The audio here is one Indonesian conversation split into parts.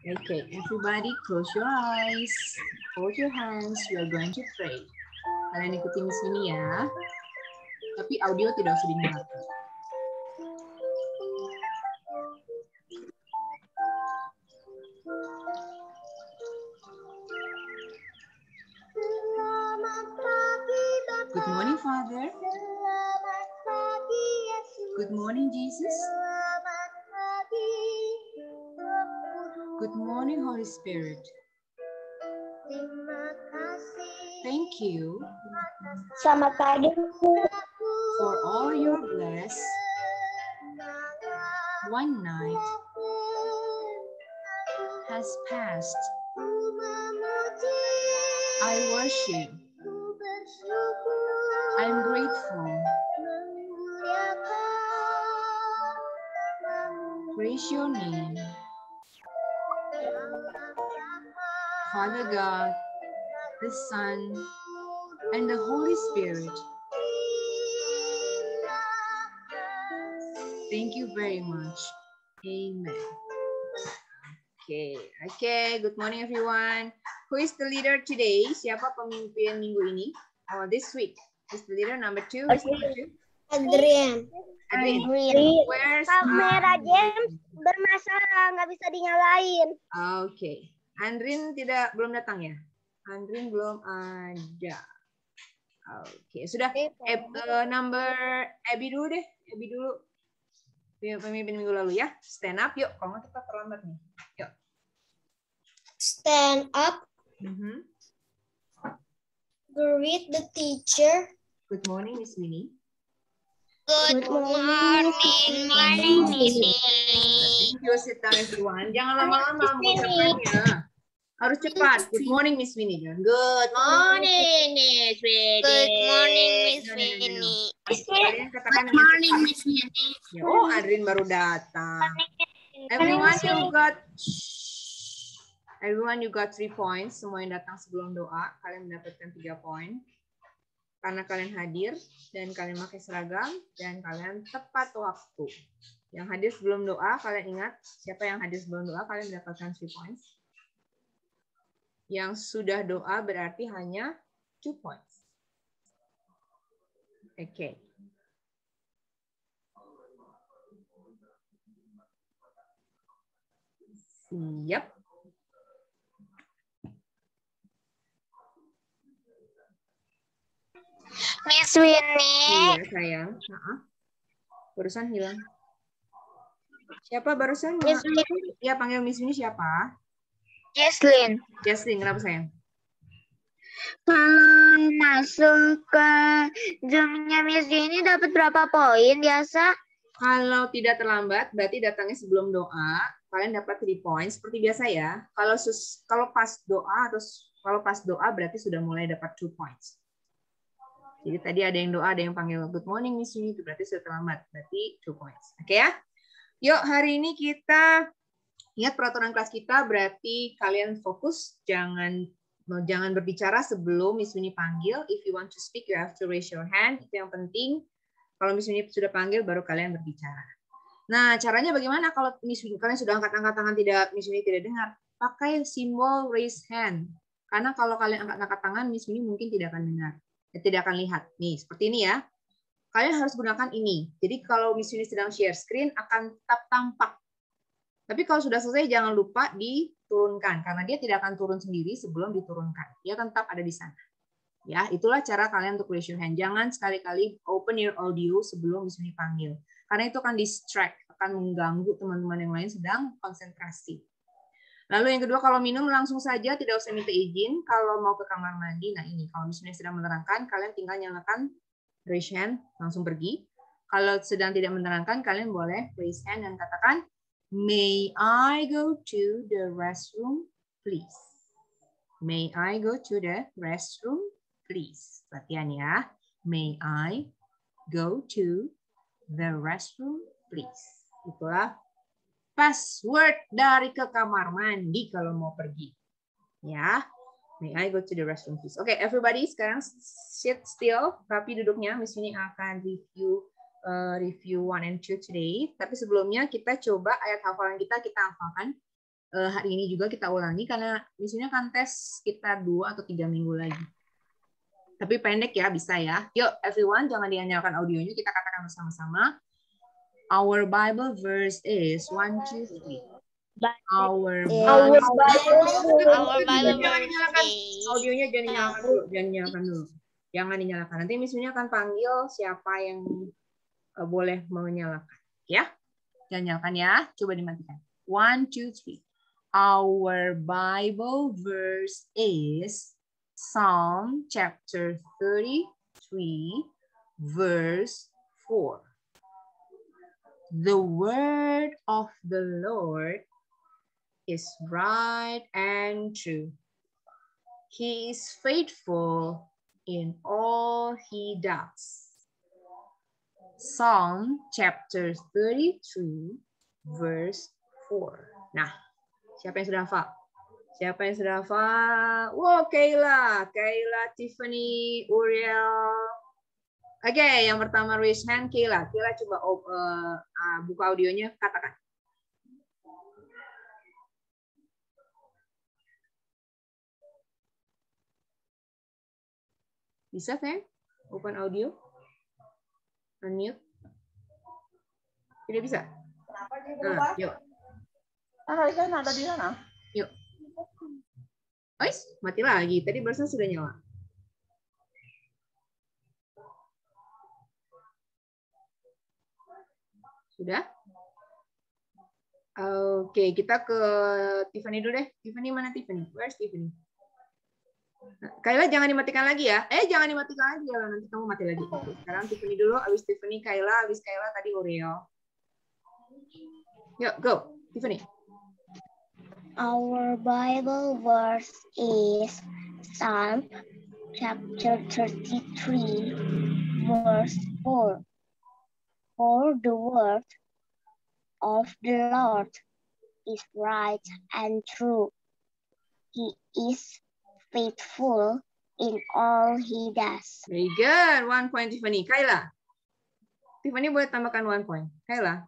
Okay, everybody close your eyes, hold your hands, we are going to pray. Kalian ikutin di sini ya, tapi audio tidak usah dinyalakan. Good morning, Father. Good morning, Jesus. Good morning, Holy Spirit. Thank you Selamat pagi. for all your bless one night has passed. I worship. I'm grateful. Praise your name. Father God, the Son, and the Holy Spirit. Thank you very much. Amen. Okay. Good morning, everyone. Who is the leader today? Siapa pemimpin minggu ini? Oh, this week. Who's the leader? Number 2. Adrian. Where's Kamera James bermasalah, nggak bisa dinyalain. Okay. Andrin belum datang ya? Andrin belum ada. Oke, sudah. Number Abby dulu deh. Abby dulu. Pemimpin minggu lalu ya. Stand up yuk. Kalau nggak kita terlambat nih. Yuk. Stand up. Greet the teacher. Good morning, Miss Winnie. Good morning, Miss Winnie. Thank you, sit down everyone. Jangan lama-lama mengucapkannya. Harus cepat. Good morning, Miss Winnie. Good morning, Miss Winnie. Good morning, Miss Winnie. Kalian katakan Good morning, Miss Winnie. Oh, Adrin baru datang. Everyone you got 3 points. Semua yang datang sebelum doa, kalian mendapatkan 3 poin. Karena kalian hadir dan kalian pakai seragam dan kalian tepat waktu. Yang hadir sebelum doa, kalian ingat siapa yang hadir sebelum doa, kalian mendapatkan 3 points. Yang sudah doa berarti hanya 2 points. Oke. Siap. Miss Winnie. Iya, sayang. Barusan hilang. Siapa barusan? Miss Winnie. Ya, panggil Miss Winnie siapa? Jesslyn. Jesslyn, kenapa sayang? Kalau masuk ke Zoom-nya Miss Winnie dapat berapa poin biasa? Kalau tidak terlambat, berarti datangnya sebelum doa, kalian dapat 3 points seperti biasa ya. Kalau pas doa atau kalau pas doa berarti sudah mulai dapat 2 points. Jadi tadi ada yang doa, ada yang panggil good morning Miss Winnie, itu berarti sudah terlambat, berarti 2 points. Oke ya? Yuk, hari ini kita ingat peraturan kelas kita, berarti kalian fokus, jangan berbicara sebelum Miss Winnie panggil. If you want to speak, you have to raise your hand. Itu yang penting. Kalau Miss Winnie sudah panggil, baru kalian berbicara. Nah, caranya bagaimana kalau kalian sudah angkat tangan Miss Winnie tidak dengar? Pakai simbol raise hand. Karena kalau kalian angkat tangan, Miss Winnie mungkin tidak akan dengar. Tidak akan lihat. Nih, seperti ini ya. Kalian harus gunakan ini. Jadi kalau Miss Winnie sedang share screen, akan tetap tampak. Tapi kalau sudah selesai, jangan lupa diturunkan. Karena dia tidak akan turun sendiri sebelum diturunkan. Dia akan tetap ada di sana. Ya, itulah cara kalian untuk raise your hand. Jangan sekali-kali open your audio sebelum Miss Winnie panggil. Karena itu akan distract, akan mengganggu teman-teman yang lain sedang konsentrasi. Lalu yang kedua, kalau minum langsung saja, tidak usah minta izin. Kalau mau ke kamar mandi, nah ini, kalau Miss Winnie sedang menerangkan, kalian tinggal nyalakan raise hand, langsung pergi. Kalau sedang tidak menerangkan, kalian boleh raise hand dan katakan, may I go to the restroom, please? May I go to the restroom, please? Latihan ya. May I go to the restroom, please? Itulah password dari ke kamar mandi kalau mau pergi. Ya. May I go to the restroom, please? Oke, everybody sekarang sit still. Tapi duduknya, Miss Winnie akan review 1 and 2 today. Tapi sebelumnya kita coba ayat hafalan kita hafalkan. hari ini juga kita ulangi karena misalnya kan tes sekitar 2 atau 3 minggu lagi. Tapi pendek ya, bisa ya. Yuk, everyone, jangan dinyalakan audionya. Kita katakan bersama-sama. Our Bible verse is 1, 2, 3. Our Bible verse is. Audionya jangan dinyalakan dulu. Jangan dinyalakan. Nanti misalnya akan panggil siapa yang boleh menyalakan. Ya, jangan nyalakan ya. Coba dimatikan. 1, 2, 3. Our Bible verse is Psalm chapter 33, verse 4. The word of the Lord is right and true. He is faithful in all he does. Psalm chapter 33, verse 4. Nah, siapa yang sudah hafal? Siapa yang sudah hafal? Wow, Kayla, Tiffany, Uriel. Oke, yang pertama raise hand, Kayla. Kayla coba buka audionya, katakan. Bisa, sayang? Open audio. Unmute. Tidak bisa? Kenapa dia berubah? Yuk. Kan ada di sana. Yuk. Ois, mati lagi. Tadi barusan sudah nyala. Sudah? Oke, kita ke Tiffany dulu deh. Tiffany mana Tiffany? Where's Tiffany? Kayla jangan dimatikan lagi ya. Jangan dimatikan lagi ya. Nanti kamu mati lagi. Sekarang Tiffany dulu, abis Tiffany Kayla, abis Kayla tadi Oreo. Yuk, go. Tiffany. Our Bible verse is Psalm chapter 33, verse 4. For the word of the Lord is right and true. He is faithful in all he does. Very good. 1 point Tiffany. Kayla. Tiffany boleh tambahkan 1 point. Kayla.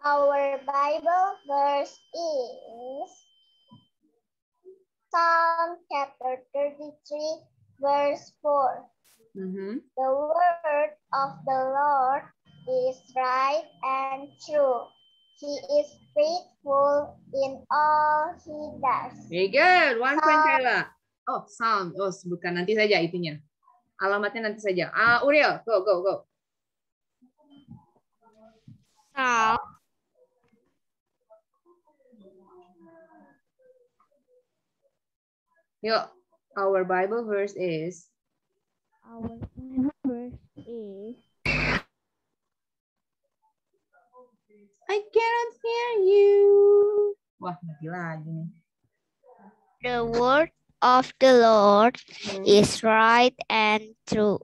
Our Bible verse is Psalm chapter 33, verse 4. The word of the Lord is right and true. He is faithful in all he does. Very good. 1 point Kayla. Oh, Psalm. Oh, sebutkan nanti saja itunya. Alamatnya nanti saja. Uriel, go. Psalm Yuk, our Bible verse is. I cannot hear you. Wah, mati lagi nih. The word of the Lord is right and true.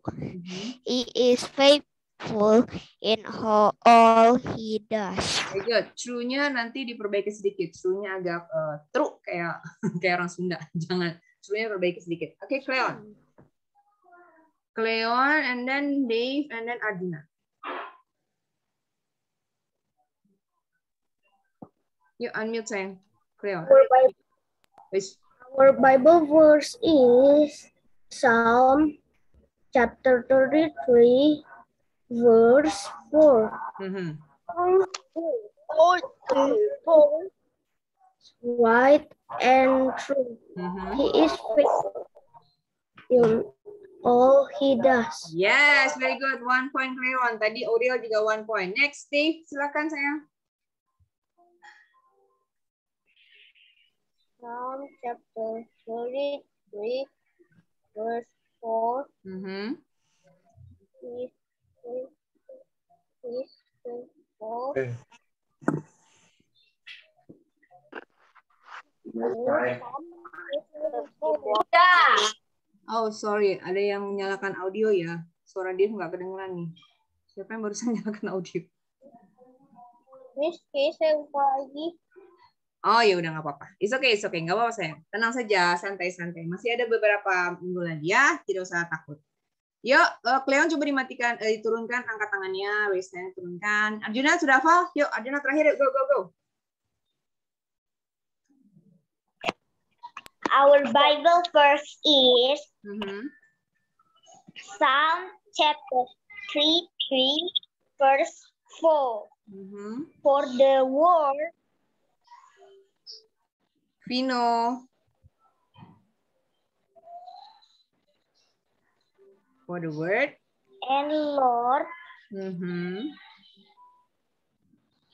He is faithful in all he does. Very good. True-nya nanti diperbaiki sedikit. True-nya agak true kayak orang Sunda. Jangan. True-nya diperbaiki sedikit. Oke, Cleon. Cleon, and then Dave, and then Arjuna. Yuk, unmute sayang. Cleon. Our Bible verse is Psalm chapter 33, verse 4. Right and true. He is faithful in all he does. Yes, very good. 1 point Cleon. Tadi Oriel juga 1 point. Next, Dave. Silakan sayang. Psalm chapter 33, verse 4. Oh, sorry. Ada yang menyalakan audio ya. Suara dia nggak kedengeran nih. Siapa yang barusan nyalakan audio? Miss, saya buka lagi. Oh ya udah nggak apa-apa. It's okay. Nggak apa-apa sayang. Tenang saja, santai-santai. Masih ada beberapa minggu lagi ya. Tidak usah takut. Yuk, Cleon coba dimatikan, diturunkan angkat tangannya, raise hand, turunkan. Arjuna sudah hafal? Yuk, Arjuna terakhir. Go. Our Bible verse is Psalm chapter 33, verse 4. For the word. Vino. For the word. And Lord.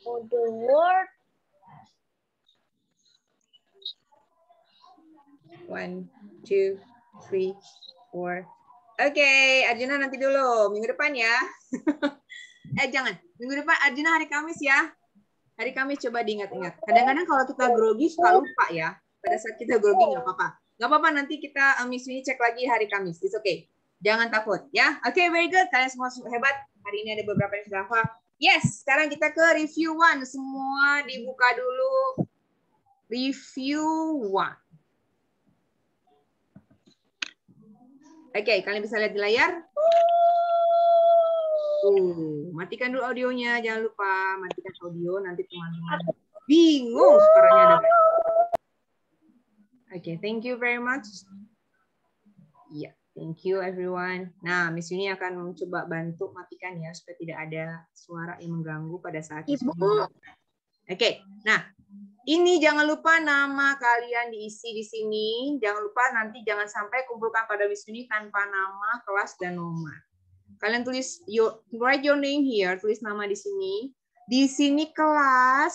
For the word. 1, 2, 3, 4. Oke, Arjuna nanti dulu. Minggu depan ya. Jangan. Minggu depan Arjuna hari Kamis ya. Hari Kamis coba diingat-ingat. Kadang-kadang kalau kita grogi suka lupa ya. Pada saat kita grogi nggak apa-apa. Nggak apa-apa, nanti kita Miss Winnie cek lagi hari Kamis. It's okay. Jangan takut ya. Oke, very good. Kalian semua hebat. Hari ini ada beberapa yang sudah hafal. Yes, sekarang kita ke review 1. Semua dibuka dulu. Review 1. Oke, kalian bisa lihat di layar. Matikan dulu audionya, jangan lupa matikan audio, nanti teman-teman bingung suaranya ada. Oke, thank you very much. Iya, thank you everyone. Nah, Miss Yuni akan mencoba bantu matikan ya, supaya tidak ada suara yang mengganggu pada saat itu. Oke, nah ini jangan lupa nama kalian diisi di sini. Jangan lupa nanti jangan sampai kumpulkan pada Miss Yuni tanpa nama, kelas, dan nomor. Kalian tulis, write your name here, tulis nama di sini. Di sini kelas,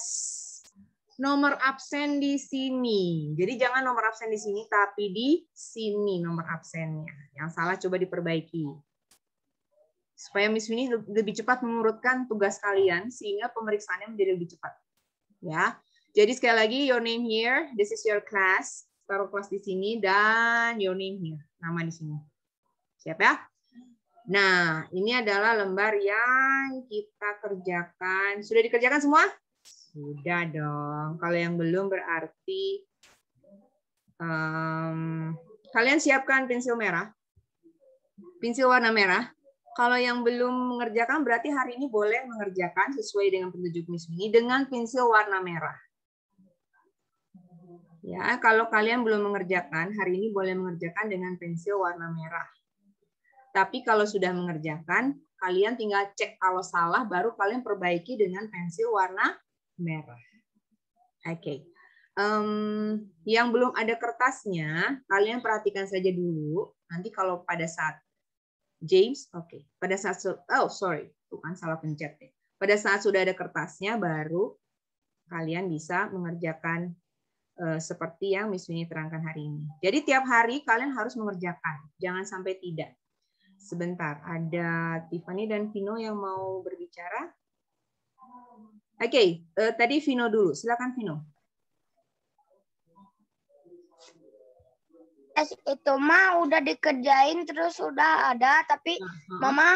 nomor absen di sini. Jadi jangan nomor absen di sini, tapi di sini nomor absennya. Yang salah coba diperbaiki. Supaya Miss Winnie lebih cepat mengurutkan tugas kalian, sehingga pemeriksaannya menjadi lebih cepat. Ya. Jadi sekali lagi, your name here, this is your class. Taruh kelas di sini, dan your name here, nama di sini. Siap ya? Nah, ini adalah lembar yang kita kerjakan. Sudah dikerjakan semua? Sudah dong. Kalau yang belum berarti kalian siapkan pensil merah. Pensil warna merah. Kalau yang belum mengerjakan berarti hari ini boleh mengerjakan sesuai dengan petunjuk Miss Winnie dengan pensil warna merah. Ya, kalau kalian belum mengerjakan, hari ini boleh mengerjakan dengan pensil warna merah. Tapi kalau sudah mengerjakan, kalian tinggal cek kalau salah, baru kalian perbaiki dengan pensil warna merah. Oke. Yang belum ada kertasnya, kalian perhatikan saja dulu. Nanti kalau pada saat James, oke. Pada saat, bukan salah pencet deh. Pada saat sudah ada kertasnya, baru kalian bisa mengerjakan seperti yang Miss Winnie terangkan hari ini. Jadi tiap hari kalian harus mengerjakan, jangan sampai tidak. Sebentar, ada Tiffany dan Vino yang mau berbicara. Oke, tadi Vino dulu. Silakan Vino. Itu mah udah dikerjain terus udah ada, tapi Mama,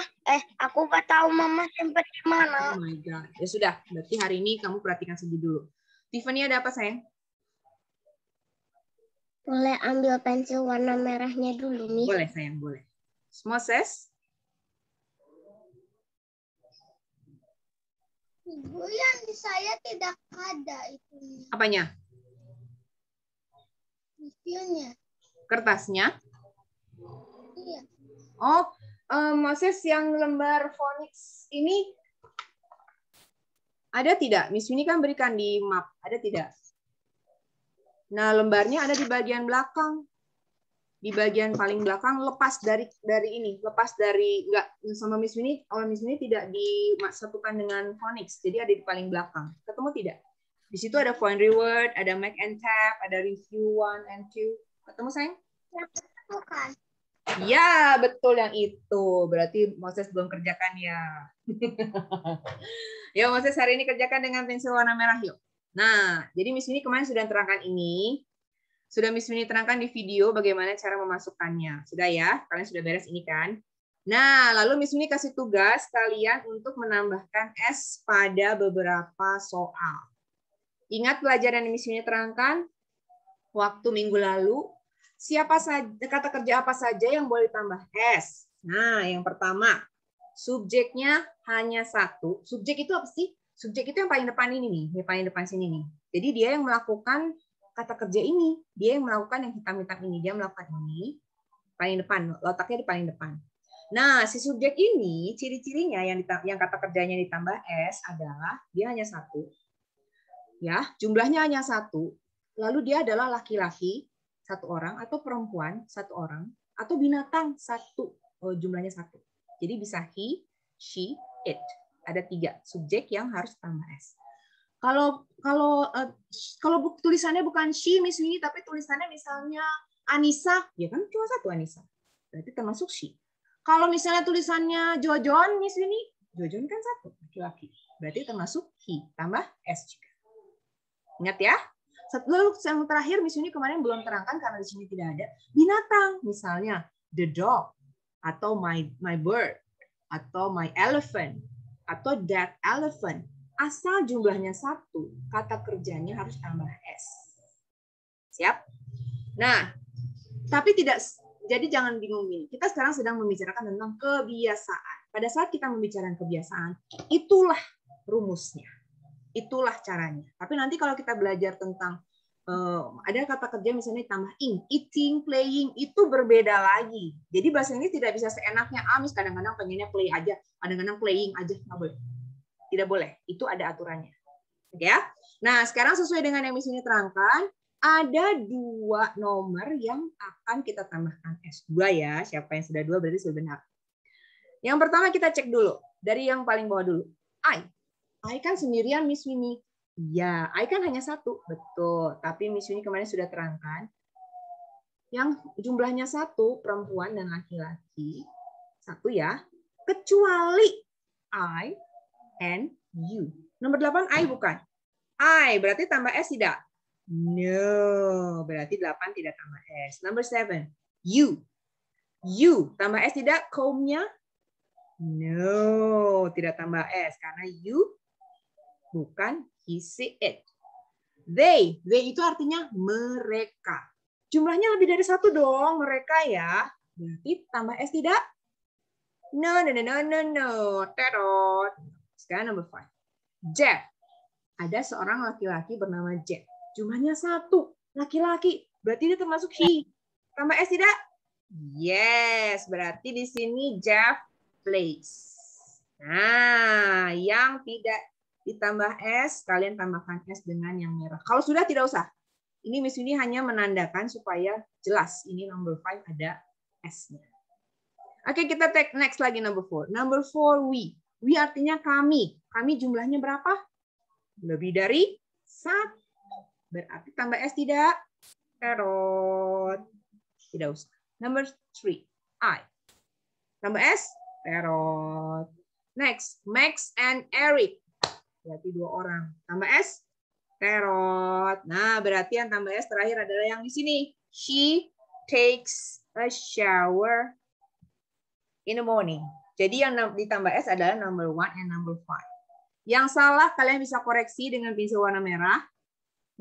aku nggak tahu Mama sampai di mana. Oh my God. Ya sudah, berarti hari ini kamu perhatikan saja dulu. Tiffany ada apa sayang? Boleh ambil pensil warna merahnya dulu, Miss? Boleh sayang, boleh. Moses? Ibu, yang di saya tidak ada itu. Apanya? Reviewnya. Kertasnya? Iya. Oh, Moses yang lembar phonics ini ada tidak? Miss Winnie kan berikan di map, ada tidak? Nah, lembarnya ada di bagian belakang. Di bagian paling belakang lepas dari ini, lepas dari enggak sama Miss Winnie, oleh Miss Winnie tidak disatukan dengan phonics, jadi ada di paling belakang. Ketemu tidak? Di situ ada point reward, ada make and tap, ada review 1 and 2. Ketemu sayang? Bukan. Ya, betul yang itu. Berarti Moses belum kerjakan ya. Ya, Moses hari ini kerjakan dengan pensil warna merah yuk. Nah, jadi Miss Winnie kemarin sudah terangkan ini. Sudah Miss Winnie terangkan di video bagaimana cara memasukkannya. Sudah ya? Kalian sudah beres ini kan? Nah, lalu Miss Winnie kasih tugas kalian untuk menambahkan S pada beberapa soal. Ingat pelajaran yang Miss Winnie terangkan waktu minggu lalu? Siapa saja, kata kerja apa saja yang boleh tambah S? Nah, yang pertama, subjeknya hanya satu. Subjek itu apa sih? Subjek itu yang paling depan ini nih, yang paling depan sini nih. Jadi dia yang melakukan kata kerja ini. Dia yang melakukan yang hitam-hitam ini. Dia melakukan ini. Paling depan. Letaknya di paling depan. Nah, si subjek ini, ciri-cirinya yang kata kerjanya ditambah S adalah dia hanya satu. Ya, jumlahnya hanya satu. Lalu dia adalah laki-laki, satu orang, atau perempuan, satu orang, atau binatang, satu. Jumlahnya satu. Jadi bisa he, she, it. Ada 3 subjek yang harus tambah S. Kalau tulisannya bukan she, Miss Winnie, tapi tulisannya misalnya Anissa, ya kan cuma satu Anissa. Berarti termasuk she. Kalau misalnya tulisannya Jojon, Miss Winnie, Jojon kan satu laki-laki. Berarti termasuk he, tambah S juga. Ingat ya. Lalu yang terakhir, Miss Winnie kemarin belum terangkan karena di sini tidak ada. Binatang, misalnya the dog, atau my bird, atau my elephant, atau that elephant. Asal jumlahnya satu, kata kerjanya harus tambah S. Siap? Nah, tapi tidak, jadi jangan bingung ini. Kita sekarang sedang membicarakan tentang kebiasaan. Pada saat kita membicarakan kebiasaan, itulah rumusnya. Itulah caranya. Tapi nanti kalau kita belajar tentang ada kata kerja misalnya tambah ing, eating, playing, itu berbeda lagi. Jadi bahasa Inggris tidak bisa seenaknya, Miss kadang-kadang pengennya play aja, kadang-kadang playing aja, nggak boleh. Tidak boleh, itu ada aturannya. Oke ya. Nah, sekarang sesuai dengan yang Miss ini terangkan, ada 2 nomor yang akan kita tambahkan S2 ya. Siapa yang sudah 2 berarti sudah benar. Yang pertama kita cek dulu. Dari yang paling bawah dulu. I kan sendirian Miss Winnie. Ya, I kan hanya 1. Betul. Tapi Miss Winnie kemarin sudah terangkan. Yang jumlahnya 1, perempuan dan laki-laki. 1 ya. Kecuali I and you. Nomor 8 I bukan. I berarti tambah S tidak? No, berarti 8 tidak tambah S. Number 7, you. You tambah S tidak? Kaumnya? No, tidak tambah S karena you bukan he, she, it. They itu artinya mereka. Jumlahnya lebih dari 1 dong, mereka ya. Berarti tambah S tidak? No. Terot. Sekarang number 5. Jeff. Ada seorang laki-laki bernama Jeff. Jumlahnya 1. Laki-laki. Berarti dia termasuk he. Tambah S tidak? Yes. Berarti di sini Jeff plays. Nah, yang tidak ditambah S, kalian tambahkan S dengan yang merah. Kalau sudah tidak usah. Ini Miss ini hanya menandakan supaya jelas. Ini number 5 ada S-nya. Oke, kita take next lagi number 4. Number 4, we. We artinya kami. Kami jumlahnya berapa? Lebih dari 1. Berarti tambah S tidak? Terot. Tidak usah. Number 3, I. Tambah S? Terot. Next, Max and Eric. Berarti 2 orang. Tambah S? Terot. Nah, berarti yang tambah S terakhir adalah yang di sini. She takes a shower in the morning. Jadi yang ditambah S adalah number 1 and number 5. Yang salah kalian bisa koreksi dengan pensil warna merah.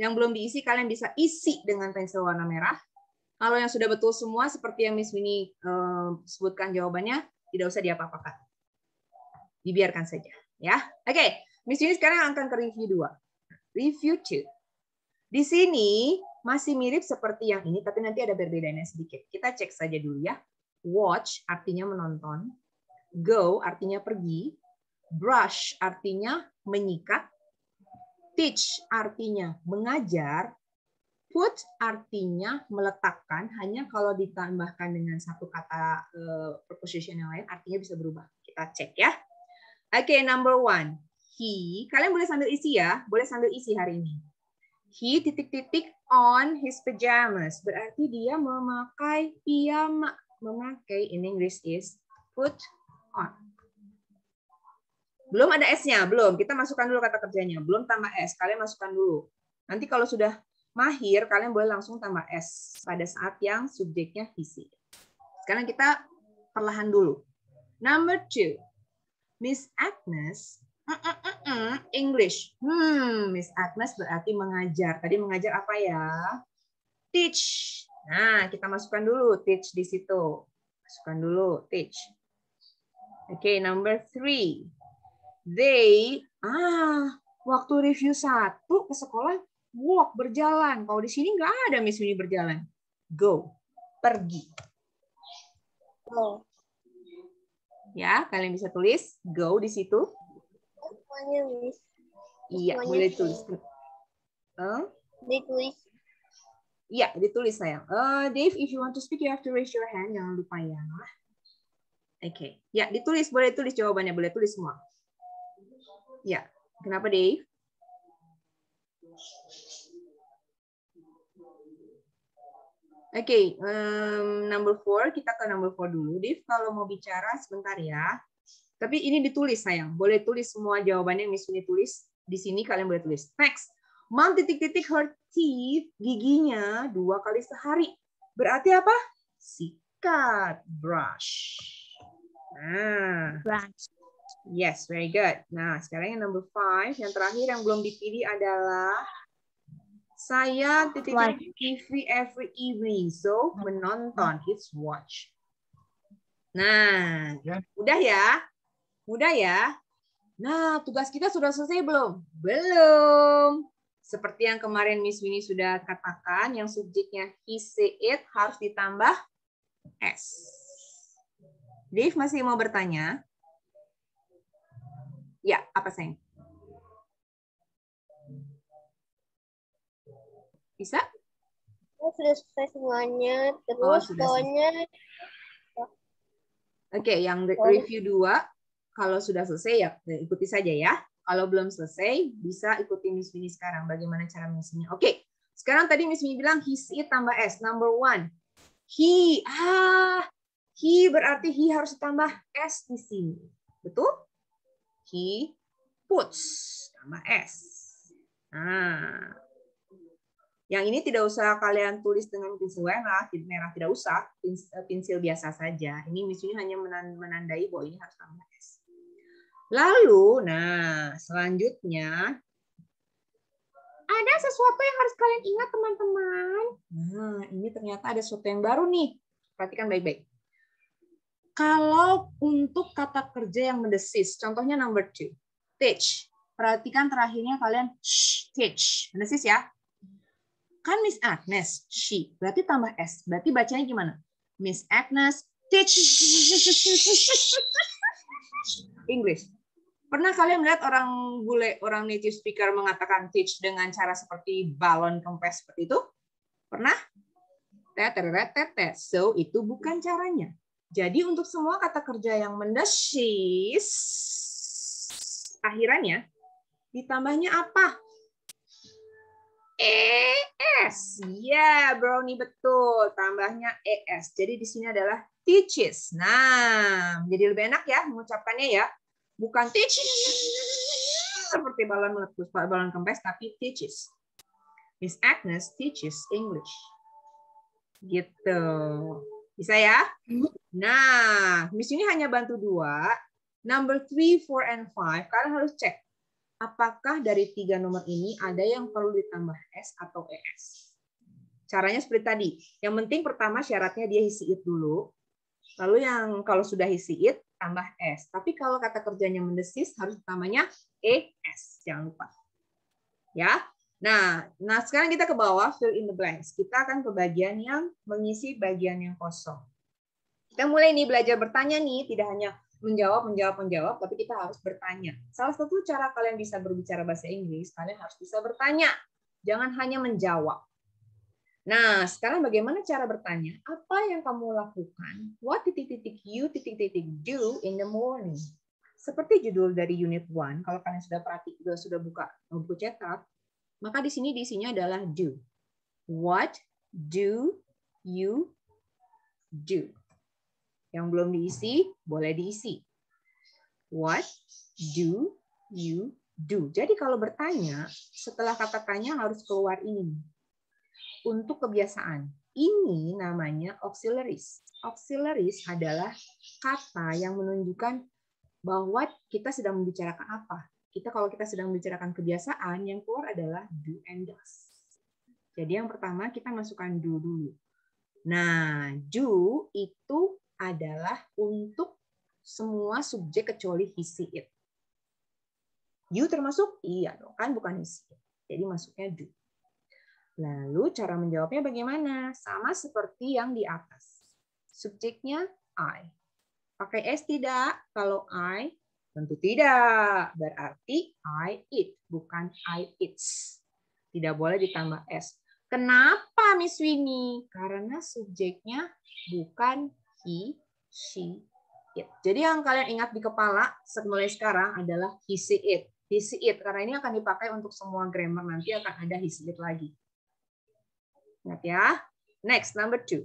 Yang belum diisi kalian bisa isi dengan pensil warna merah. Kalau yang sudah betul semua seperti yang Miss Winnie sebutkan jawabannya, tidak usah diapa-apakan. Dibiarkan saja, ya. Oke, Miss Winnie sekarang akan ke review 2. Review 2. Di sini masih mirip seperti yang ini, tapi nanti ada perbedaannya sedikit. Kita cek saja dulu ya. Watch artinya menonton. Go artinya pergi. Brush artinya menyikat. Teach artinya mengajar. Put artinya meletakkan. Hanya kalau ditambahkan dengan satu kata preposition yang lain, artinya bisa berubah. Kita cek ya. Oke, number 1. He. Kalian boleh sambil isi ya. Boleh sambil isi hari ini. He titik-titik on his pajamas. Berarti dia memakai piyama. Memakai in English is put on. Belum ada S-nya, belum. Kita masukkan dulu kata kerjanya. Belum tambah S, kalian masukkan dulu. Nanti kalau sudah mahir, kalian boleh langsung tambah S pada saat yang subjeknya he. Sekarang kita perlahan dulu. Number 2. Miss Agnes, English. Miss Agnes berarti mengajar. Tadi mengajar apa ya? Teach. Nah, kita masukkan dulu teach di situ. Masukkan dulu teach. Oke, number 3. They, waktu review 1 ke sekolah, walk, berjalan. Kalau di sini nggak ada Miss Winnie berjalan. Go, pergi. Go. Ya, kalian bisa tulis go di situ. Semuanya, Miss. Iya, Semuanya boleh sih. tulis. Ditulis. Iya, ditulis sayang. Dave, if you want to speak, you have to raise your hand. Jangan lupa ya. Oke. Ya, ditulis. Boleh tulis jawabannya. Boleh tulis semua. Ya. Kenapa, Dave? Oke. Number 4. Kita ke number 4 dulu. Dave, kalau mau bicara sebentar ya. Tapi ini ditulis, sayang. Boleh tulis semua jawabannya yang Miss Winnie tulis. Di sini kalian boleh tulis. Next. Mom ... her teeth, giginya 2 kali sehari. Berarti apa? Sikat, brush. Nah, Brush. yes, very good. Nah, sekarang yang number 5, yang terakhir yang belum dipilih adalah saya ... TV every evening. So, menonton, it's watch. Nah, udah ya? Mudah ya? Nah, tugas kita sudah selesai belum? Belum. Seperti yang kemarin Miss Winnie sudah katakan, yang subjeknya he, she, it harus ditambah S. Dave masih mau bertanya? Ya, apa sayang? Bisa? Sudah selesai semuanya. Oh, Terus sudah pokoknya Oke, yang review 2, kalau sudah selesai ya ikuti saja ya. Kalau belum selesai, bisa ikuti Miss Winnie sekarang. Bagaimana cara mengisinya? Oke, sekarang tadi Miss Winnie bilang he, she, it tambah S. Number 1. He. He berarti he harus tambah S di sini. Betul? He puts. Tambah S. Nah. Yang ini tidak usah kalian tulis dengan pensil merah tidak usah, pensil biasa saja. Ini Miss Winnie hanya menandai bahwa ini harus tambah S. Lalu, nah selanjutnya ada sesuatu yang harus kalian ingat teman-teman. Nah, ini ternyata ada sesuatu yang baru nih. Perhatikan baik-baik. Kalau untuk kata kerja yang mendesis, contohnya number 2, teach. Perhatikan terakhirnya kalian teach, mendesis ya. Kan Miss Agnes, she, berarti tambah S. Berarti bacanya gimana? Miss Agnes, teach English. Pernah kalian melihat orang bule, orang native speaker mengatakan teach dengan cara seperti balon kempes seperti itu? Pernah? So, itu bukan caranya. Jadi untuk semua kata kerja yang mendesis, akhirannya ditambahnya apa? ES. Ya, Brownie betul. Tambahnya ES. Jadi di sini adalah teaches. Nah, jadi lebih enak ya mengucapkannya ya. Bukan teaches seperti balon meletus, balon kempes, tapi teaches. Miss Agnes teaches English. Gitu. Bisa ya? Nah, Miss ini hanya bantu 2. Number 3, 4, and 5. Kalian harus cek. Apakah dari 3 nomor ini ada yang perlu ditambah S atau ES? Caranya seperti tadi. Yang penting pertama syaratnya dia isi it dulu. Lalu yang kalau sudah isi it, tambah S. Tapi kalau kata kerjanya mendesis, harus tambahnya ES. Jangan lupa. Ya. Nah, sekarang kita ke bawah, fill in the blanks. Kita akan ke bagian yang mengisi bagian yang kosong. Kita mulai nih belajar bertanya nih, tidak hanya menjawab, tapi kita harus bertanya. Salah satu cara kalian bisa berbicara bahasa Inggris, kalian harus bisa bertanya. Jangan hanya menjawab. Nah, sekarang bagaimana cara bertanya? Apa yang kamu lakukan? What ... you ... do in the morning? Seperti judul dari unit 1, kalau kalian sudah buka buku cetak, maka di sini diisinya adalah do. What do you do? Yang belum diisi, boleh diisi. What do you do? Jadi kalau bertanya, setelah kata tanya harus keluar ini. Untuk kebiasaan, ini namanya auxiliaries. Auxiliaries adalah kata yang menunjukkan bahwa kita sedang membicarakan apa. Kalau kita sedang membicarakan kebiasaan, yang keluar adalah do and does. Jadi yang pertama kita masukkan do dulu. Nah, do itu adalah untuk semua subjek kecuali he, she, it. You termasuk? Iya dong, kan bukan he, she, it. Jadi masuknya do. Lalu cara menjawabnya bagaimana? Sama seperti yang di atas. Subjeknya I. Pakai S tidak? Kalau I, tentu tidak. Berarti I eat, bukan I eats. Tidak boleh ditambah S. Kenapa Miss Winnie? Karena subjeknya bukan he, she, it. Jadi yang kalian ingat di kepala mulai sekarang adalah he, she, it. He, she, it. Karena ini akan dipakai untuk semua grammar. Nanti akan ada he, she, it lagi. Ingat ya. Next, number 2.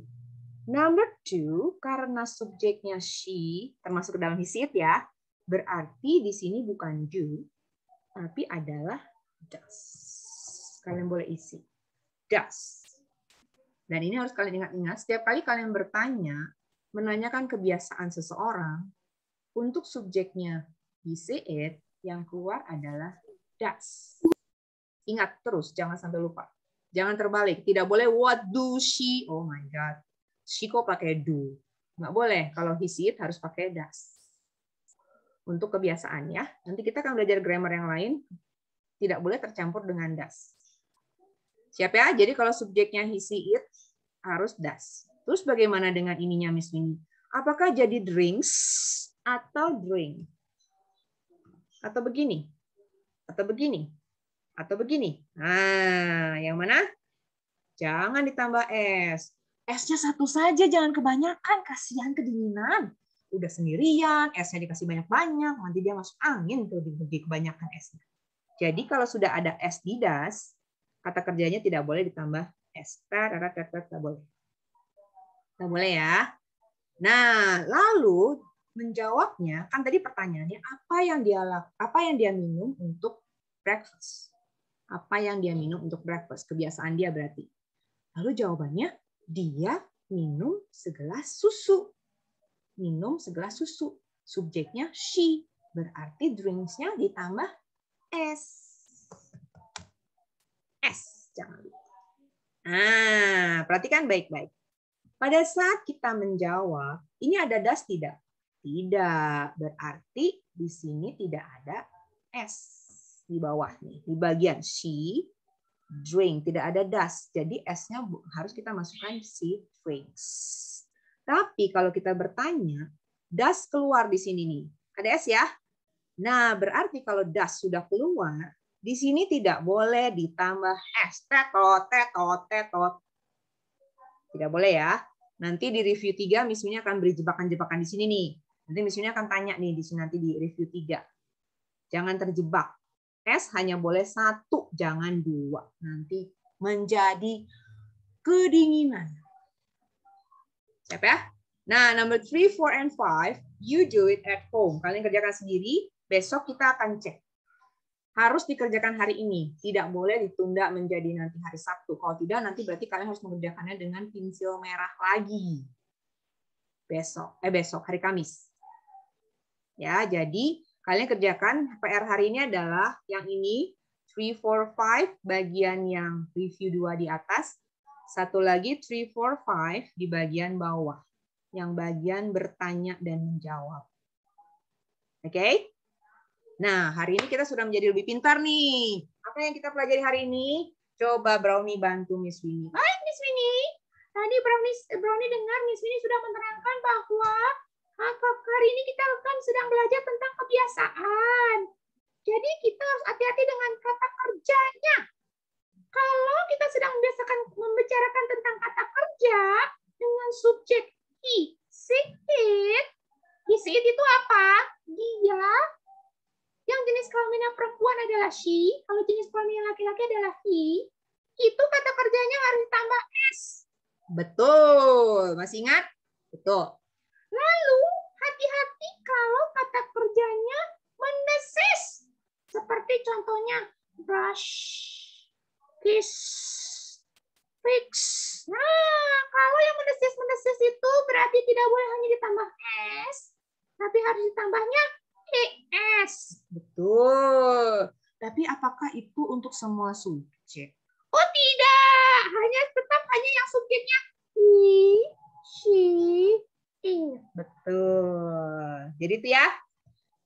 Number 2, karena subjeknya she, termasuk ke dalam he, she, it ya, berarti di sini bukan do, tapi adalah does. Kalian boleh isi. Does. Dan ini harus kalian ingat-ingat, setiap kali kalian bertanya, menanyakan kebiasaan seseorang, untuk subjeknya he, she, it, yang keluar adalah does. Ingat terus, jangan sampai lupa. Jangan terbalik. Tidak boleh what do she. Oh my God. She kok pakai do. Nggak boleh. Kalau he, she, it harus pakai does. Untuk kebiasaan ya. Nanti kita akan belajar grammar yang lain. Tidak boleh tercampur dengan does. Siap ya? Jadi kalau subjeknya he, she, it harus does. Terus bagaimana dengan ininya Miss Winnie? Apakah jadi drinks atau drink? Atau begini? Atau begini? Atau begini? Nah, yang mana? Jangan ditambah S. S-nya satu saja, jangan kebanyakan. Kasihan kedinginan. Udah sendirian, S-nya dikasih banyak-banyak. Nanti dia masuk angin tuh di kebanyakan S-nya. Jadi kalau sudah ada S di das, kata kerjanya tidak boleh ditambah S. Tidak boleh. Tidak boleh ya. Nah, lalu menjawabnya, kan tadi pertanyaannya, apa yang dia minum untuk breakfast? Apa yang dia minum untuk breakfast? Kebiasaan dia berarti. Lalu jawabannya, dia minum segelas susu. Minum segelas susu. Subjeknya she. Berarti drinks-nya ditambah S. S. Jangan lupa. Nah, perhatikan baik-baik. Pada saat kita menjawab, ini ada das tidak? Tidak. Berarti di sini tidak ada S. Di bawah nih, di bagian she, drink, tidak ada does. Jadi S-nya harus kita masukkan she drinks. Tapi kalau kita bertanya, does keluar di sini nih. Ada S ya? Nah, berarti kalau does sudah keluar, di sini tidak boleh ditambah S. Tetot, tetot, tetot. Tidak boleh ya. Nanti di review 3, Miss Winnie akan beri jebakan-jebakan di sini nih. Nanti Miss Winnie akan tanya nih di sini nanti di review 3. Jangan terjebak. S hanya boleh 1, jangan 2. Nanti menjadi kedinginan. Siap ya? Nah, number 3, 4, and 5, you do it at home. Kalian kerjakan sendiri, besok kita akan cek. Harus dikerjakan hari ini. Tidak boleh ditunda menjadi nanti hari Sabtu. Kalau tidak, nanti berarti kalian harus mengerjakannya dengan pensil merah lagi. Besok hari Kamis. Ya, jadi kalian kerjakan PR hari ini adalah yang ini 3, 4, 5 bagian yang review 2 di atas. Satu lagi 3, 4, 5 di bagian bawah. Yang bagian bertanya dan menjawab. Oke? Nah, hari ini kita sudah menjadi lebih pintar nih. Apa yang kita pelajari hari ini? Coba Brownie bantu Miss Winnie. Baik, Miss Winnie. Tadi Brownie dengar Miss Winnie sudah menerangkan bahwa hari ini kita akan sedang belajar tentang kebiasaan. Jadi kita harus hati-hati dengan kata kerjanya. Kalau kita sedang membicarakan tentang kata kerja dengan subjek he, she, it. He, she, it itu apa? Dia. Yang jenis kelaminnya perempuan adalah she. Kalau jenis kelaminnya laki-laki adalah he. Itu kata kerjanya harus ditambah S. Betul. Masih ingat? Betul. Lalu, hati-hati kalau kata kerjanya mendesis. Seperti contohnya, brush, kiss, fix. Nah, kalau yang mendesis itu berarti tidak boleh hanya ditambah S, tapi harus ditambahnya ES. Betul. Tapi apakah itu untuk semua subjek? Oh tidak. Tetap hanya yang subjeknya he, she, it. Betul. Jadi itu ya.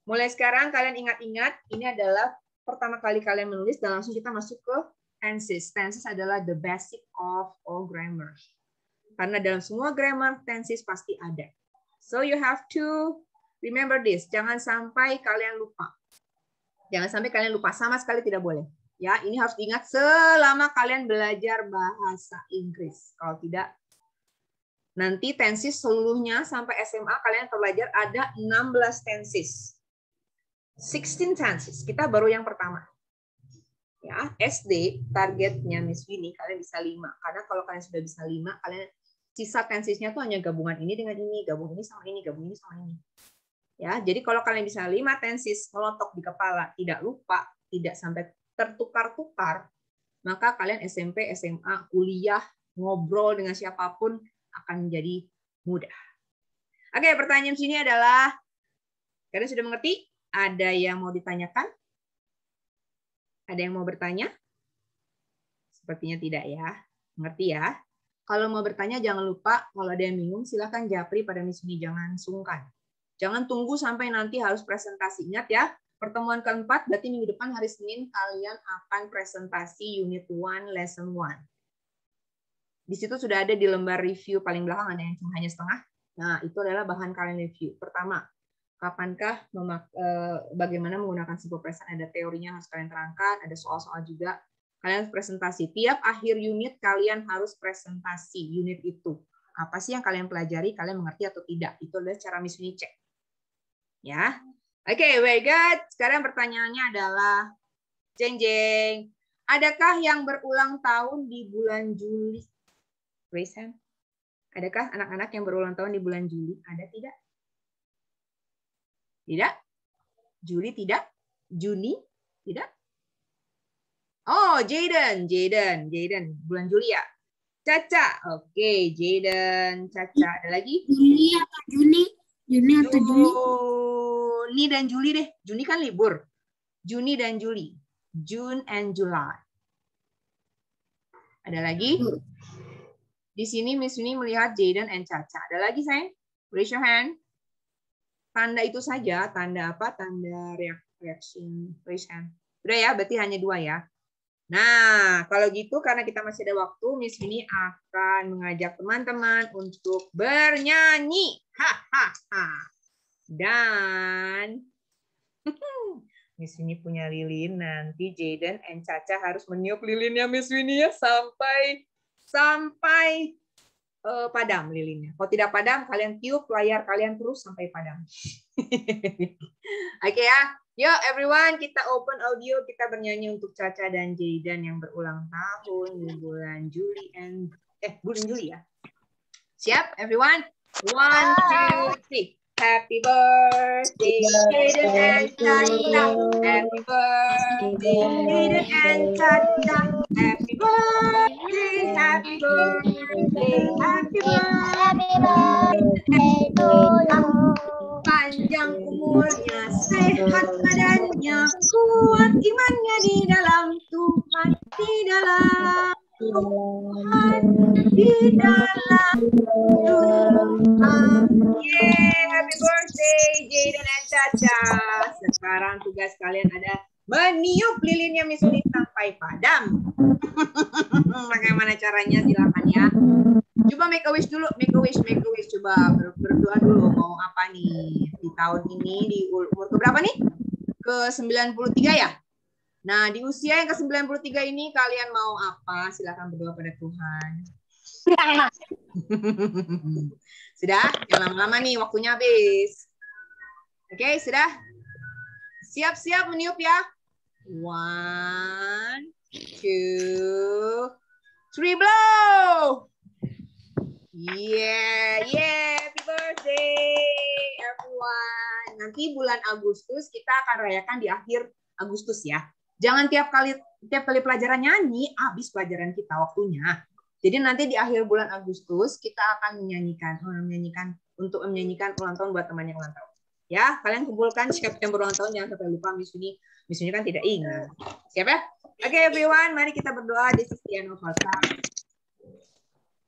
Mulai sekarang kalian ingat-ingat, ini adalah pertama kali kalian menulis dan langsung kita masuk ke tenses. Tenses adalah the basic of all grammar. Karena dalam semua grammar, tenses pasti ada. So you have to remember this. Jangan sampai kalian lupa. Jangan sampai kalian lupa. Sama sekali tidak boleh. Ya, ini harus diingat selama kalian belajar bahasa Inggris. Kalau tidak, nanti tenses seluruhnya sampai SMA kalian belajar ada 16 tenses. 16 tenses. Kita baru yang pertama. Ya, SD targetnya Miss Winnie kalian bisa 5. Karena kalau kalian sudah bisa 5, kalian sisa tensesnya tuh hanya gabungan ini dengan ini, gabung ini sama ini, gabung ini sama ini. Ya, jadi kalau kalian bisa 5 tenses meletok di kepala, tidak lupa, tidak sampai tertukar-tukar, maka kalian SMP, SMA, kuliah, ngobrol dengan siapapun akan menjadi mudah. Oke, pertanyaan sini adalah, kalian sudah mengerti? Ada yang mau ditanyakan? Ada yang mau bertanya? Sepertinya tidak ya. Mengerti ya? Kalau mau bertanya jangan lupa, kalau ada yang bingung silahkan japri pada Miss Winnie, jangan sungkan. Jangan tunggu sampai nanti harus presentasi. Ingat ya, pertemuan keempat berarti minggu depan hari Senin kalian akan presentasi unit 1 lesson 1. Di situ sudah ada di lembar review paling belakang ada yang cuma hanya setengah. Nah, itu adalah bahan kalian review. Pertama, kapankah bagaimana menggunakan simple present, ada teorinya harus kalian terangkan, ada soal-soal juga. Kalian harus presentasi. Tiap akhir unit kalian harus presentasi unit itu. Apa sih yang kalian pelajari, kalian mengerti atau tidak. Itu adalah cara Miss Winnie cek. Ya. Oke, very good. Sekarang pertanyaannya adalah, jeng jeng, adakah yang berulang tahun di bulan Juli? Raise hand. Adakah anak-anak yang berulang tahun di bulan Juli? Ada tidak? Tidak? Juli tidak? Juni? Tidak? Oh, Jaden. Bulan Juli ya? Caca. Oke, Jaden, Caca. Ada lagi? Juni atau Juni? Juni atau Juni? Juni dan Juli deh. Juni kan libur. Juni dan Juli. June and July. Ada lagi? Di sini Miss Winnie melihat Jaden and Caca. Ada lagi, sayang? Raise your hand. Tanda itu saja. Tanda apa? Tanda reaction. Raise hand. Sudah ya, berarti hanya 2 ya. Nah, kalau gitu karena kita masih ada waktu, Miss Winnie akan mengajak teman-teman untuk bernyanyi. Hahaha. Dan Miss Winnie punya lilin, nanti Jaden and Caca harus meniup lilinnya Miss Winnie ya sampai padam lilinnya. Kalau tidak padam, kalian tiup layar kalian terus sampai padam. Oke ya. Yuk everyone, kita open audio, kita bernyanyi untuk Caca dan Jaden yang berulang tahun di bulan Juli bulan Juli ya. Siap everyone? 1, 2, 3. Happy birthday, Jaden and Caca. Happy birthday, Jaden and Caca. Happy birthday, happy birthday, happy birthday to you. Panjang umurnya, sehat badannya, kuat imannya di dalam Tuhan, di dalam Tuhan, di dalam Tuhan. Yeay, happy birthday Jaden and Caca. Sekarang tugas kalian ada meniup lilinnya Miss Winnie sampai padam. Bagaimana caranya? Silakan ya. Coba make a wish dulu, make a wish. Coba berdoa dulu mau apa nih di tahun ini, di umur keberapa nih? Ke-93 ya? Nah, di usia yang ke-93 ini kalian mau apa? Silakan berdoa pada Tuhan. Sudah? Yang lama-lama nih, waktunya habis. Oke, sudah? Siap-siap meniup ya? 1, 2, 3, blow! Yeah, happy birthday everyone. Nanti bulan Agustus kita akan rayakan di akhir Agustus ya. Jangan tiap kali pelajaran nyanyi, habis pelajaran kita waktunya. Jadi nanti di akhir bulan Agustus kita akan menyanyikan ulang tahun buat teman yang ulang tahun. Ya, kalian kumpulkan siapa yang berulang tahun, jangan sampai lupa Miss Winnie kan tidak ingat. Siap ya? Oke everyone, mari kita berdoa. This is the end of our class.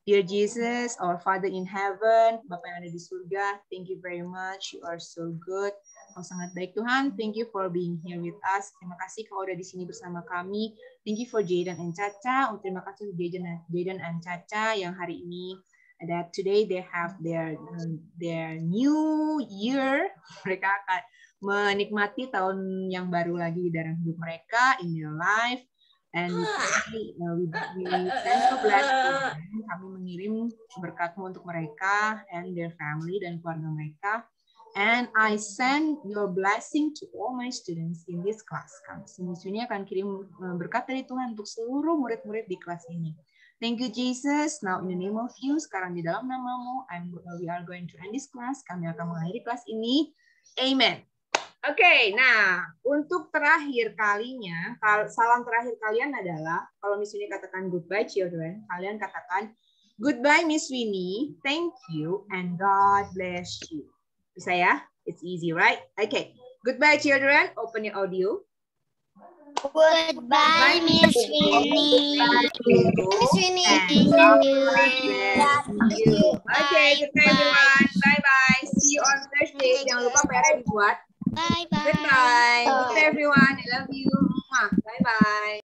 Dear Jesus, our Father in heaven, Bapa yang ada di surga, thank you very much. You are so good. Kau sangat baik Tuhan. Thank you for being here with us. Terima kasih kau udah di sini bersama kami. Thank you for Jayden and Caca. Terima kasih Jayden and Caca yang hari ini that today they have their new year. Mereka akan menikmati tahun yang baru lagi dalam hidup mereka, in their life. And we send you blessing. Kami mengirim berkat-Mu untuk mereka and their family dan keluarga mereka. And I send your blessing to all my students in this class. Kami sini akan kirim berkat dari Tuhan untuk seluruh murid-murid di kelas ini. Thank you Jesus. Now in the name of you, sekarang di dalam nama-Mu, we are going to end this class. Kami akan mengakhiri kelas ini. Amen. Oke, nah untuk terakhir kalinya, salam terakhir kalian adalah kalau Miss Winnie katakan goodbye children, kalian katakan goodbye Miss Winnie, thank you and God bless you. Bisa ya? It's easy, right? Okay, goodbye children. Open your audio. Goodbye, Miss Winnie. Miss Winnie. Okay, goodbye everyone. Bye bye. See you on Thursday. Jangan lupa PR dibuat. Bye bye. Goodbye. Goodbye everyone. I love you.